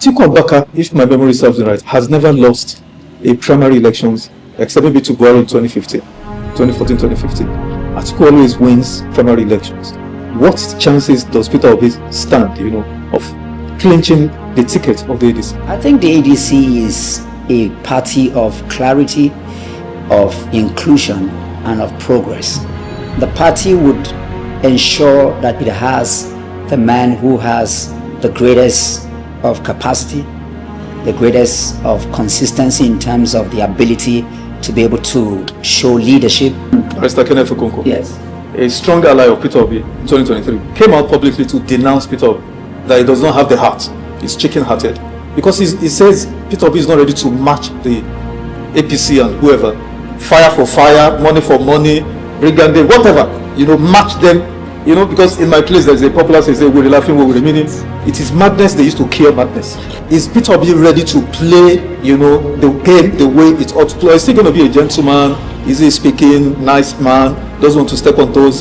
Atiku Abubakar, if my memory serves me right, has never lost a primary elections except maybe to Buhari in 2014, 2015. Atiku always wins primary elections. What chances does Peter Obi stand, of clinching the ticket of the ADC? I think the ADC is a party of clarity, of inclusion, and of progress. The party would ensure that it has the man who has the greatest of capacity, the greatest of consistency in terms of the ability to be able to show leadership. Mr. Kenneth Okonkwo, yes, a strong ally of Peter Obi in 2023, came out publicly to denounce Peter Obi, that he does not have the heart, he's chicken-hearted, because he says Peter Obi is not ready to match the APC and whoever, fire for fire, money for money, brigande, whatever, match them. Because in my place there's a popular saying, we're laughing, we're meaning. It is madness, they used to cure madness. Is Peter Obi ready to play, the game the way it ought to play? Is he going to be a gentleman? Is he speaking, nice man, doesn't want to step on toes?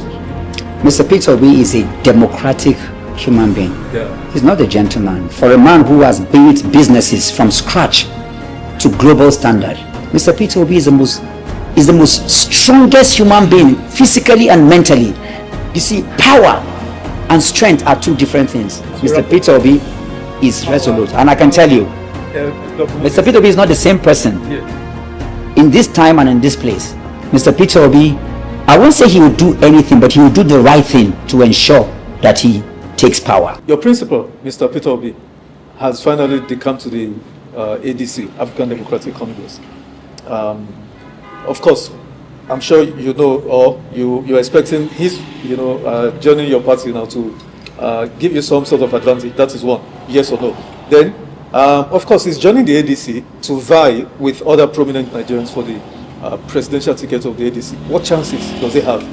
Mr. Peter Obi is a democratic human being. Yeah. He's not a gentleman. For a man who has built businesses from scratch to global standard, Mr. Peter Obi is the most strongest human being, physically and mentally. You see, power and strength are two different things. Mr. Peter Obi is resolute, and I can tell you, Mr. Peter Obi is not the same person in this time and in this place. Mr. Peter Obi, I won't say he will do anything, but he will do the right thing to ensure that he takes power. Your principal, Mr. Peter Obi, has finally decamped to the ADC, African Democratic Congress. Of course, I'm sure or you're expecting his, joining your party now to give you some sort of advantage. That is one, yes or no. Then, of course, he's joining the ADC to vie with other prominent Nigerians for the presidential ticket of the ADC. What chances does he have?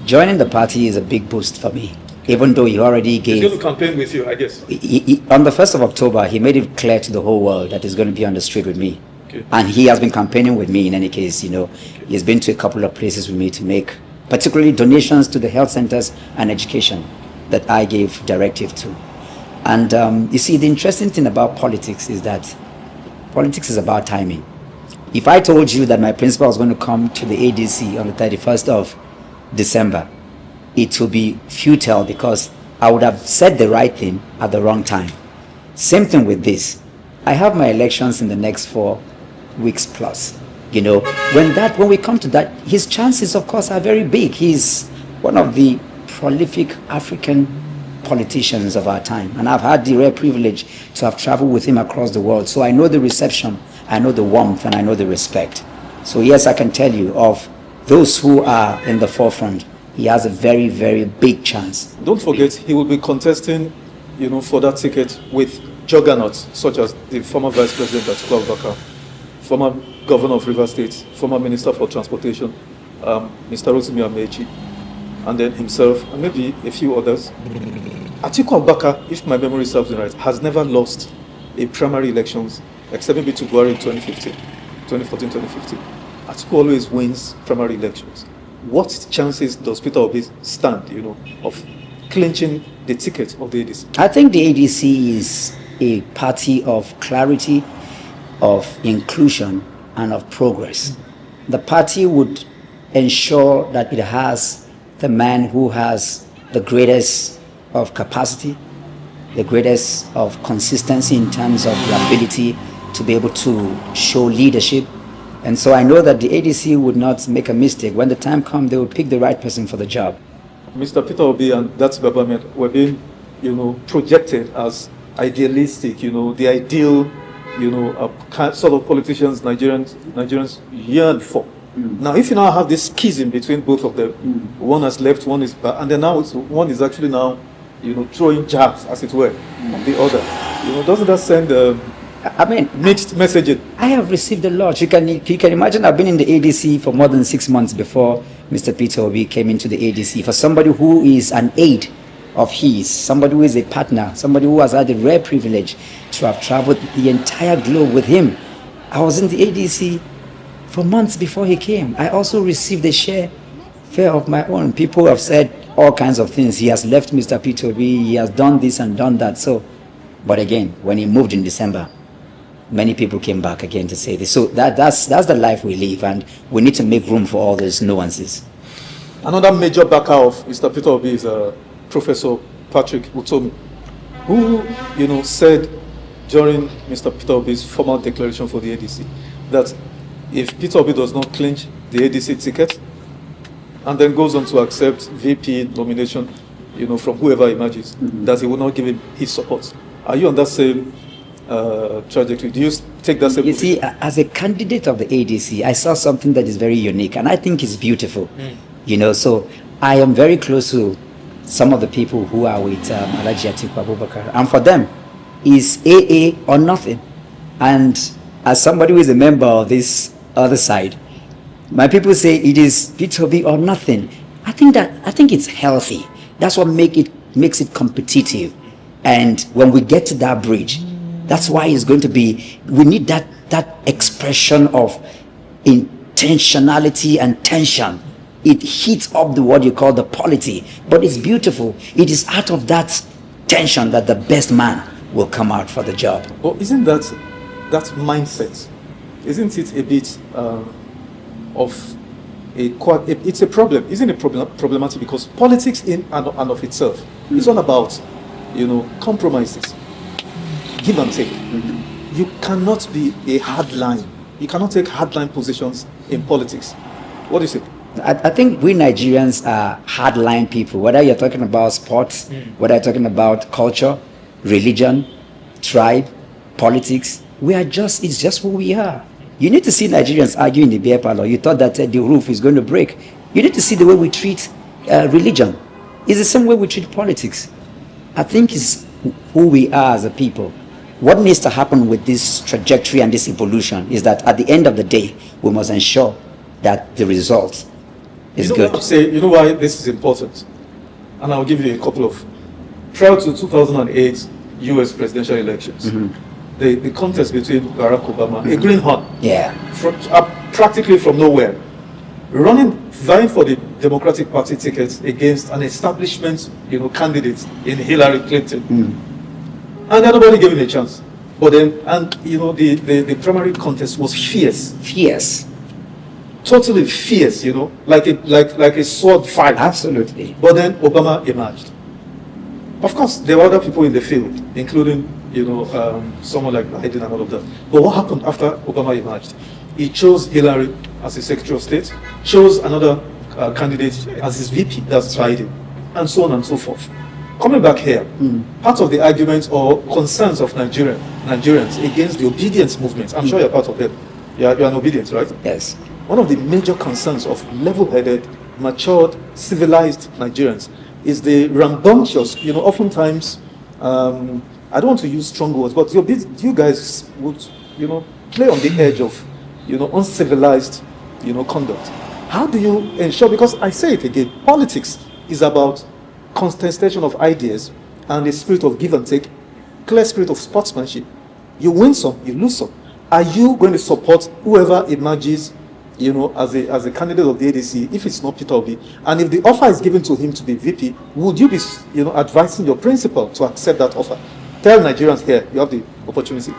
Joining the party is a big boost for me, even though he already gave... He's going to campaign with you, I guess. On the 1st of October, he made it clear to the whole world that he's going to be on the street with me. Okay. And he has been campaigning with me in any case, He's been to a couple of places with me to make particularly donations to the health centers and education that I gave directive to. And you see, the interesting thing about politics is that politics is about timing. If I told you that my principal was going to come to the ADC on the 31st of December, it would be futile because I would have said the right thing at the wrong time. Same thing with this. I have my elections in the next 4 weeks plus. When we come to that, his chances, of course, are very big. He's one of the prolific African politicians of our time, and I've had the rare privilege to have traveled with him across the world. So I know the reception, I know the warmth, and I know the respect. So yes, I can tell you, of those who are in the forefront, he has a very, very big chance. Don't forget, he will be contesting, for that ticket with juggernauts such as the former Vice President Atiku Abubakar, former Governor of Rivers State, former Minister for Transportation, Mr. Rotimi Amechi, and then himself, and maybe a few others. Atiku Abubakar, if my memory serves me right, has never lost a primary elections except maybe to Buhari in 2014, 2015. Atiku always wins primary elections. What chances does Peter Obi stand, of clinching the ticket of the ADC? I think the ADC is a party of clarity, of inclusion, and of progress. The party would ensure that it has the man who has the greatest of capacity, the greatest of consistency in terms of the ability to be able to show leadership. And so I know that the ADC would not make a mistake. When the time comes, they will pick the right person for the job. Mr. Peter Obi and that's Babamed were being, projected as idealistic, the ideal, sort of politicians Nigerians yearn for. Now, if you now have this schism between both of them, one has left, one is back, and then now one is actually now, throwing jabs, as it were, on the other. Doesn't that send mixed messaging? I have received a lot. You can imagine I've been in the ADC for more than 6 months before Mr. Peter Obi came into the ADC. For somebody who is an aide of his, somebody who is a partner, somebody who has had the rare privilege to have traveled the entire globe with him. I was in the ADC for months before he came. I also received a share of my own. People have said all kinds of things. He has left Mr. P0wer, he has done this and done that. So But again, when he moved in December, many people came back again to say this. So that's the life we live, and we need to make room for all those nuances. Another major backer of Mr. Peter Obi is Professor Patrick Utomi, who, said during Mr. Peter Obi's formal declaration for the ADC that if Peter Obi does not clinch the ADC ticket and then goes on to accept VP nomination, from whoever emerges, that he will not give him his support. Are you on that same trajectory? Do you take that same? You see, as a candidate of the ADC, I saw something that is very unique, and I think it's beautiful. So I am very close to some of the people who are with Alhaji Atiku Abubakar, and for them, is AA or nothing. And as somebody who is a member of this other side, my people say it is Peter Obi or nothing. I think it's healthy. That's what makes it competitive. And when we get to that bridge, that's why it's going to be, we need that expression of intentionality and tension. It heats up what you call the polity, but it's beautiful. It is out of that tension that the best man will come out for the job. But isn't that mindset, isn't it a bit of it's a problem? Isn't it problematic? Because politics in and of itself is all about, compromises, give and take. You cannot be a hardline. You cannot take hardline positions in politics. What do you say? I think we Nigerians are hardline people, whether you're talking about sports, whether you're talking about culture, religion, tribe, politics. It's just who we are. You need to see Nigerians argue in the beer parlor. You thought that the roof is going to break. You need to see the way we treat religion. It's the same way we treat politics. I think it's who we are as a people. What needs to happen with this trajectory and this evolution is that at the end of the day, we must ensure that the result is good. You know why this is important? And I'll give you a couple of. Prior to 2008 US presidential elections, the contest between Barack Obama, a greenhorn, practically from nowhere, vying for the Democratic Party ticket against an establishment, candidate in Hillary Clinton, and nobody gave him a chance. But then, the primary contest was fierce, totally fierce, like a sword fight. Absolutely. But then Obama emerged. Of course, there were other people in the field, including, someone like Biden and all of that. But what happened after Obama emerged? He chose Hillary as his Secretary of State, chose another candidate as his VP, that's Biden, and so on and so forth. Coming back here, part of the arguments or concerns of Nigerians against the obedience movement, I'm sure you're part of them. You're an obedience, right? Yes. One of the major concerns of level-headed, matured, civilized Nigerians is the rambunctious, oftentimes, I don't want to use strong words, but you guys would, play on the edge of, uncivilized, conduct. How do you ensure, because I say it again, politics is about contestation of ideas and a spirit of give and take, clear spirit of sportsmanship. You win some, you lose some. Are you going to support whoever emerges, as a candidate of the ADC, if it's not Peter Obi, and if the offer is given to him to be VP, would you be, advising your principal to accept that offer? Tell Nigerians here, you have the opportunity.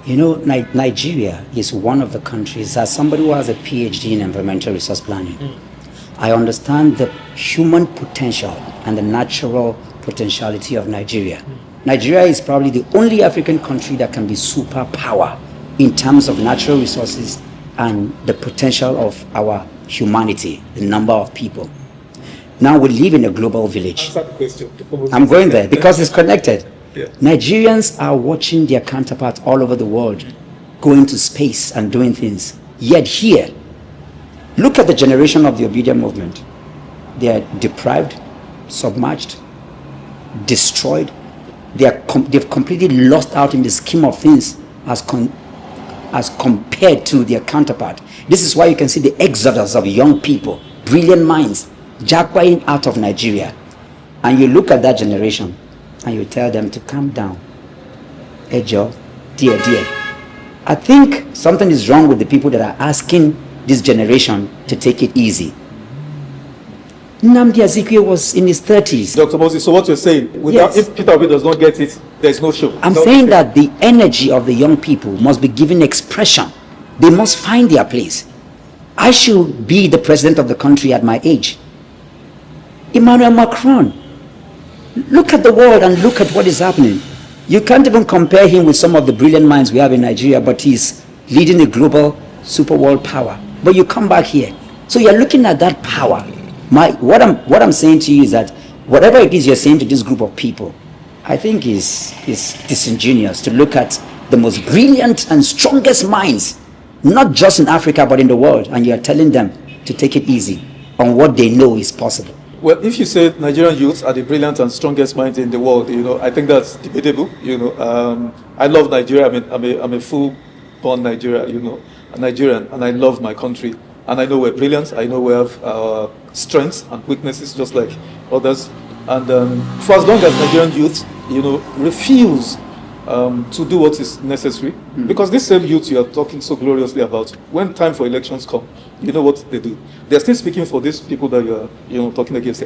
Nigeria is one of the countries, as somebody who has a PhD in environmental resource planning, I understand the human potential and the natural potentiality of Nigeria. Nigeria is probably the only African country that can be superpower in terms of natural resources and the potential of our humanity, the number of people. Now we live in a global village. Answer the question. I'm going there because it's connected. Yeah. Nigerians are watching their counterparts all over the world going to space and doing things. Yet here, look at the generation of the obedient movement. They are deprived, submerged, destroyed. They've completely lost out in the scheme of things as compared to their counterpart. This is why you can see the exodus of young people, brilliant minds, jackpotting out of Nigeria. And you look at that generation and you tell them to calm down. Hey Joe, dear. I think something is wrong with the people that are asking this generation to take it easy. Nnamdi Azikiwe was in his 30s. Dr. Moses, so what you're saying, Yes. If Peter Obi does not get it, there's no show. I'm No saying show. that the energy of the young people must be given expression. They must find their place. I should be the president of the country at my age. Emmanuel Macron, look at the world and look at what is happening. You can't even compare him with some of the brilliant minds we have in Nigeria, but he's leading a global super world power. But you come back here. So you're looking at that power. What I'm saying to you is that whatever it is you're saying to this group of people, I think is disingenuous to look at the most brilliant and strongest minds, not just in Africa, but in the world, and you're telling them to take it easy on what they know is possible. Well, if you say Nigerian youths are the brilliant and strongest minds in the world, I think that's debatable. I love Nigeria. I'm a full-born Nigerian, and I love my country. And I know we're brilliant. I know we have strengths and weaknesses, just like others. And for as long as Nigerian youth, refuse to do what is necessary, because this same youth you are talking so gloriously about, when time for elections come, you know what they do? They're still speaking for these people that you are talking against.